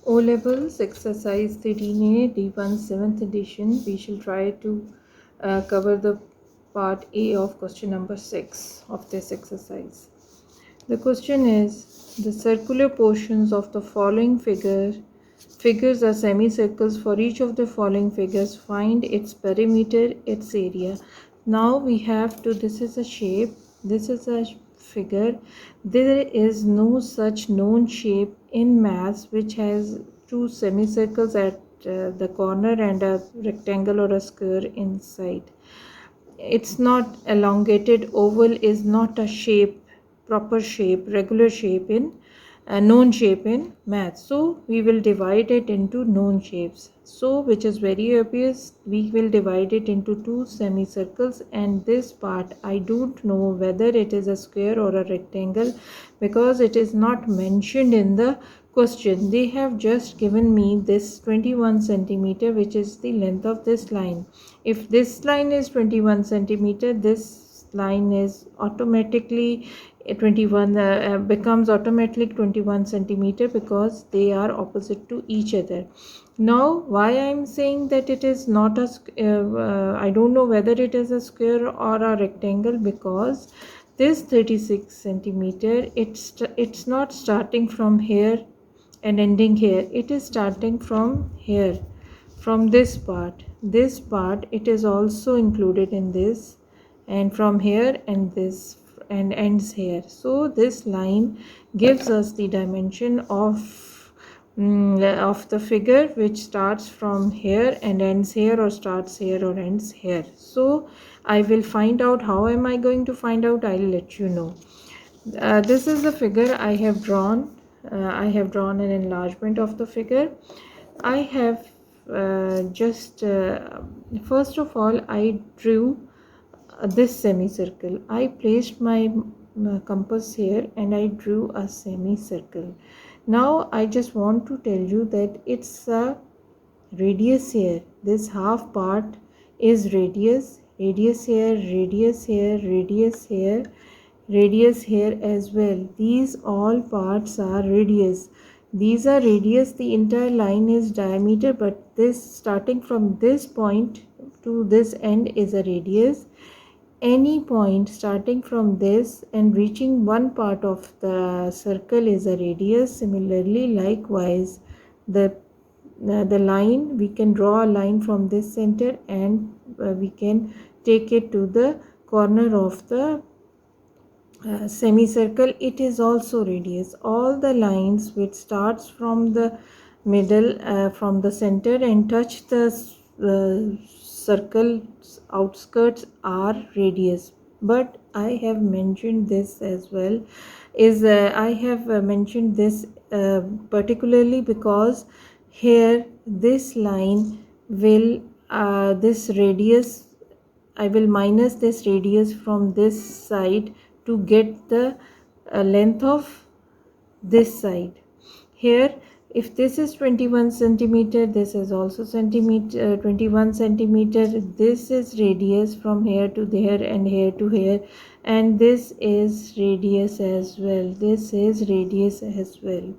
O levels exercise 13A D1 7th edition. We shall try to cover the part A of question number 6 of this exercise. The question is, the circular portions of the following figures are semicircles. For each of the following figures, find its perimeter, its area. Now we have to, this is a shape, this is a figure. There is no such known shape in maths which has two semicircles at the corner and a rectangle or a square inside. It's not elongated. Oval is not a shape, proper shape, regular shape in known shape in math. So we will divide it into known shapes. So which is very obvious, we will divide it into two semicircles, and this part I don't know whether it is a square or a rectangle because it is not mentioned in the question. They have just given me this 21 centimeter, which is the length of this line. If this line is 21 centimeter, this line is automatically 21 becomes automatically 21 centimeter because they are opposite to each other. Now why I am saying that it is not a I don't know whether it is a square or a rectangle, because this 36 centimeter, it's not starting from here and ending here. It is starting from here, from this part it is also included in this, and from here and this, and ends here. So this line gives us the dimension of the figure, which starts from here and ends here, or starts here or ends here. So I will find out. How am I going to find out? I'll let you know. This is the figure I have drawn. I have drawn an enlargement of the figure. I have first of all, I drew this semicircle. I placed my compass here and I drew a semicircle. Now I just want to tell you that it's a radius here. This half part is radius, radius here, radius here, radius here, radius here as well. These all parts are radius. These are radius. The entire line is diameter, but this, starting from this point to this end, is a radius. Any point starting from this and reaching one part of the circle is a radius. Similarly, likewise, the line, we can draw a line from this center and we can take it to the corner of the semicircle. It is also radius. All the lines which starts from the middle, from the center, and touch the circle's outskirts are radius. But I have mentioned this as well, is I have mentioned this particularly because here this line will this radius, I will minus this radius from this side to get the length of this side. Here, if this is 21 centimeter, this is also 21 centimeter. This is radius from here to there and here to here, and this is radius as well. This is radius as well.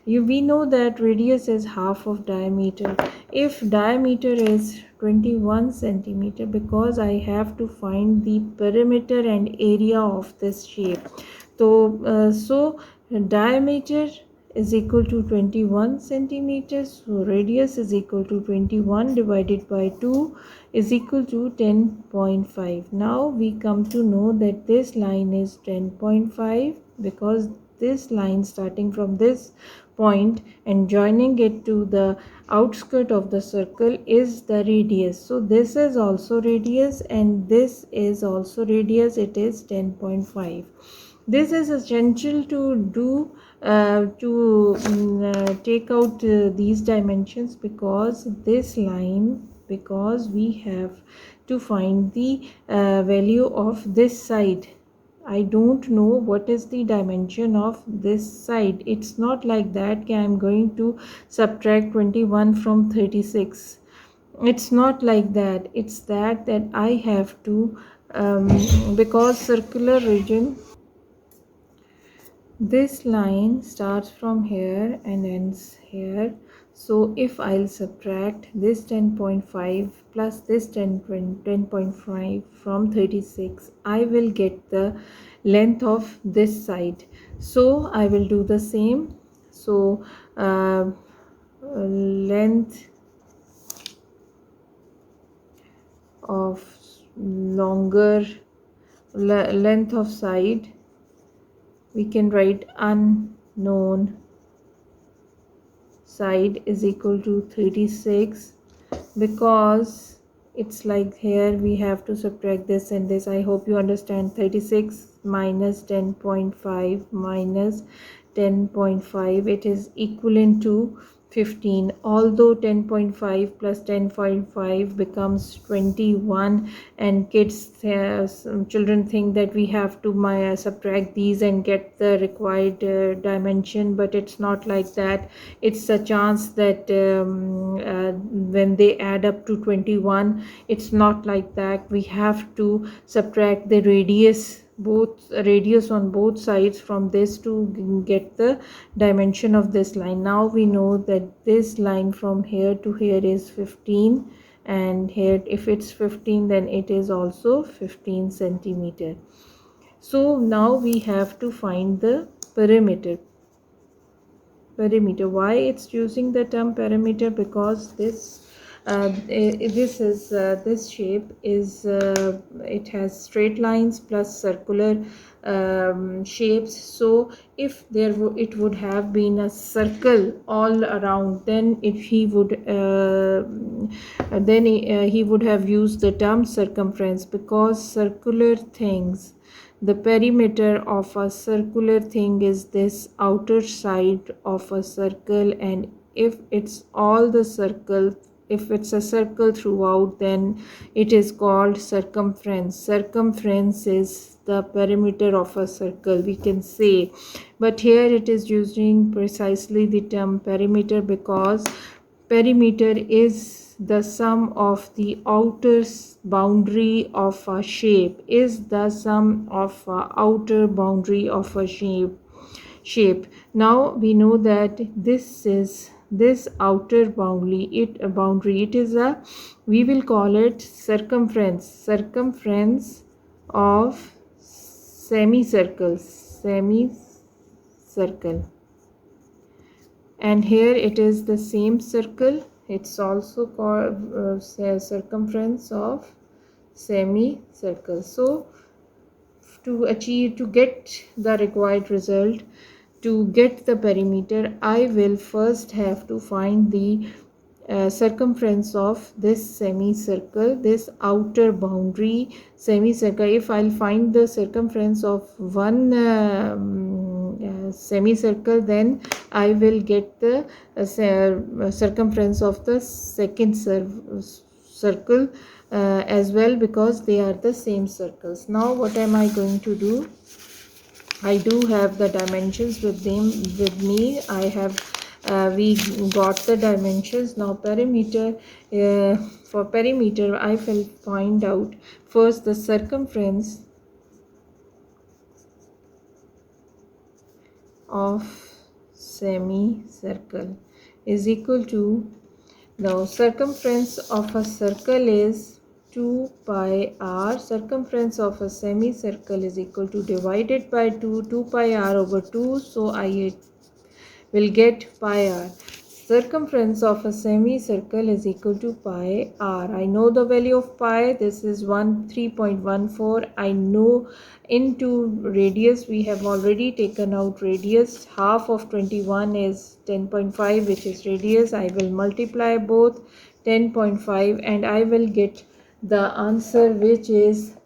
We know that radius is half of diameter. If diameter is 21 centimeter, because I have to find the perimeter and area of this shape, so diameter is equal to 21 centimeters. So radius is equal to 21 divided by 2 is equal to 10.5. Now we come to know that this line is 10.5 because this line starting from this point and joining it to the outskirt of the circle is the radius. So this is also radius and this is also radius. It is 10.5. This is essential to do take out these dimensions, because this line, because we have to find the value of this side. I don't know what is the dimension of this side. It's not like that I am going to subtract 21 from 36. It's not like that. It's that I have to because circular region, This line starts from here and ends here. So if I'll subtract this 10.5 plus this 10.5 from 36, I will get the length of this side. So I will do the same. So length of longer length of side, we can write unknown side is equal to 36, because it's like here we have to subtract this and this. I hope you understand. 36 minus 10.5 minus 10.5, it is equivalent to 15. Although 10.5 plus 10.5 becomes 21, and children think that we have to subtract these and get the required dimension, but it's not like that. It's a chance that when they add up to 21, it's not like that. We have to subtract the radius on both sides from this to get the dimension of this line. Now we know that this line from here to here is 15, and here if it's 15, then it is also 15 centimeter. So now we have to find the perimeter. Why it's using the term perimeter? Because this shape is it has straight lines plus circular shapes. So if it would have been a circle all around, then if he would he would have used the term circumference, because circular things, the perimeter of a circular thing is this outer side of a circle, and if it's all the circle, if it's a circle throughout, then it is called circumference. Circumference is the perimeter of a circle, we can say. But here it is using precisely the term perimeter, because perimeter is the sum of the outer boundary of a shape, is the sum of outer boundary of a shape. Now we know that this is this outer boundary, it is a, we will call it circumference of semicircle. And here it is the same circle, it's also called circumference of semicircle. So to get the required result, to get the perimeter, I will first have to find the circumference of this semicircle, this outer boundary semicircle. If I'll find the circumference of one semicircle, then I will get the circumference of the second circle as well, because they are the same circles. Now what am I going to do? I do have the dimensions with me. I have we got the dimensions. Now perimeter, for perimeter I will find out first the circumference of semicircle is equal to, now circumference of a circle is 2 pi r. Circumference of a semicircle is equal to, divided by 2 pi r over 2. So I will get pi r. Circumference of a semicircle is equal to pi r. I know the value of pi. This is 3.14. I know into radius, we have already taken out radius. Half of 21 is 10.5, which is radius. I will multiply both 10.5 and I will get the answer, which is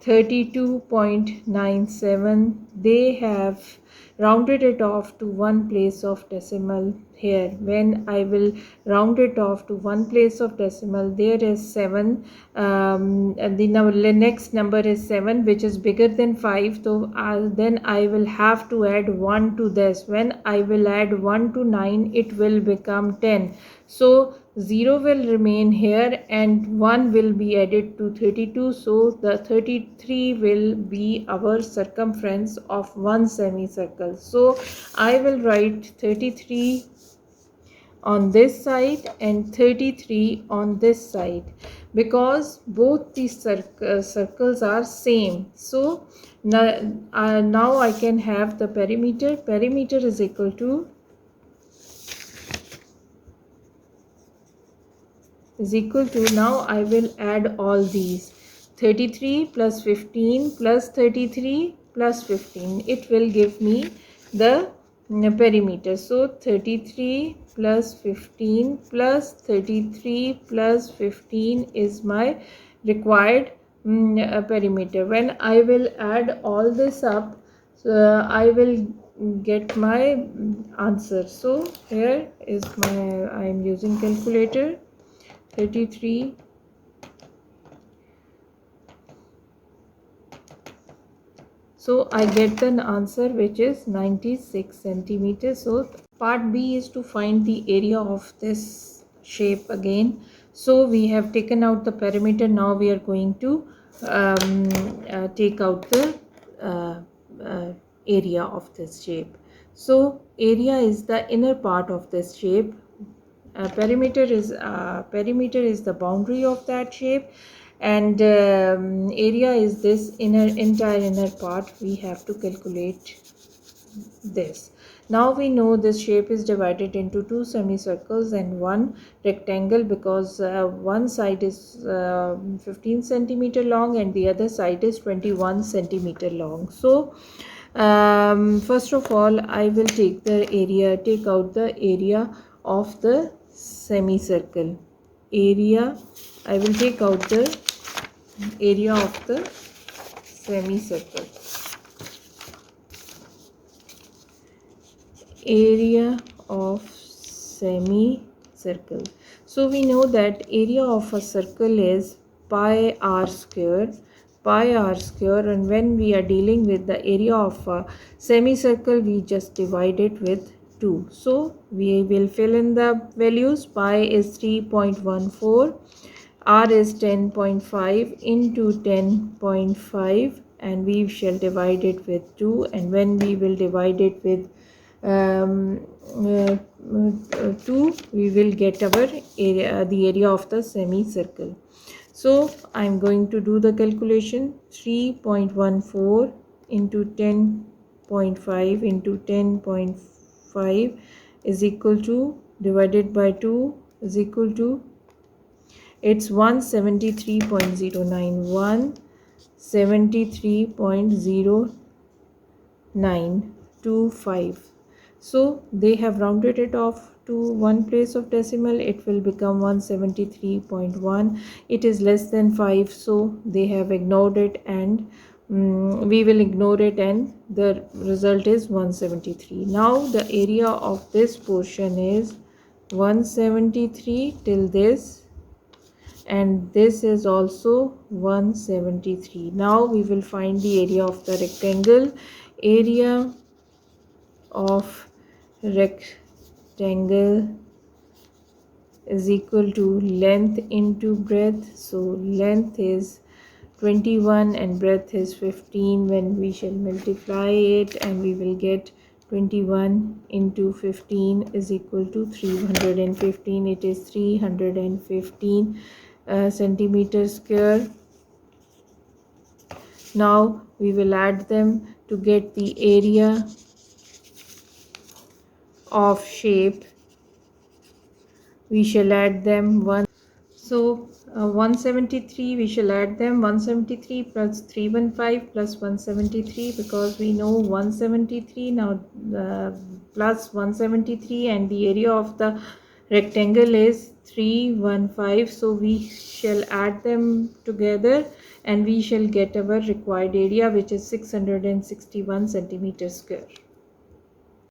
32.97. They have rounded it off to one place of decimal here. When I will round it off to one place of decimal, there is 7. And the next number is 7, which is bigger than 5. So then I will have to add 1 to this. When I will add 1 to 9, it will become 10. So 0 will remain here and 1 will be added to 32. So the 33 will be our circumference of one semicircle. So I will write 33 on this side and 33 on this side, because both these circles are same. So now I can have the perimeter. Perimeter is equal to now I will add all these. 33 plus 15 plus 33 plus 15, it will give me the perimeter. So 33 plus 15 plus 33 plus 15 is my required perimeter. When I will add all this up, I will get my answer. So here is my, I am using calculator. 33 so I get the answer, which is 96 centimeters. So part B is to find the area of this shape again. So we have taken out the perimeter. Now we are going to take out the area of this shape. So area is the inner part of this shape. Perimeter is the boundary of that shape, and area is this entire inner part. We have to calculate this. Now we know this shape is divided into two semicircles and one rectangle, because one side is 15 centimeter long and the other side is 21 centimeter long. So first of all, I will take out the area of the semicircle. I will take out the area of the semicircle. Area of semicircle. So we know that area of a circle is pi r square. And when we are dealing with the area of a semicircle, we just divide it with 2. So we will fill in the values. Pi is 3.14, r is 10.5 into 10.5, and we shall divide it with 2. And when we will divide it with 2, we will get our area, the area of the semicircle. So I am going to do the calculation. 3.14 into 10.5 into 10.5 is equal to, divided by 2 is equal to, it's 173.09, 173.0925. So they have rounded it off to one place of decimal. It will become 173.1. It is less than 5, so they have ignored it, and we will ignore it, and the result is 173. Now the area of this portion is 173 till this, and this is also 173. Now we will find the area of the rectangle. Area of rectangle is equal to length into breadth. So length is 21 and breadth is 15. When we shall multiply it, and we will get 21 into 15 is equal to 315. It is 315 centimeters square. Now we will add them to get the area of shape. We shall add them 1. So 173, we shall add them. 173 plus 315 plus 173, because we know 173 now, plus 173, and the area of the rectangle is 315. So we shall add them together, and we shall get our required area, which is 661 centimeters square.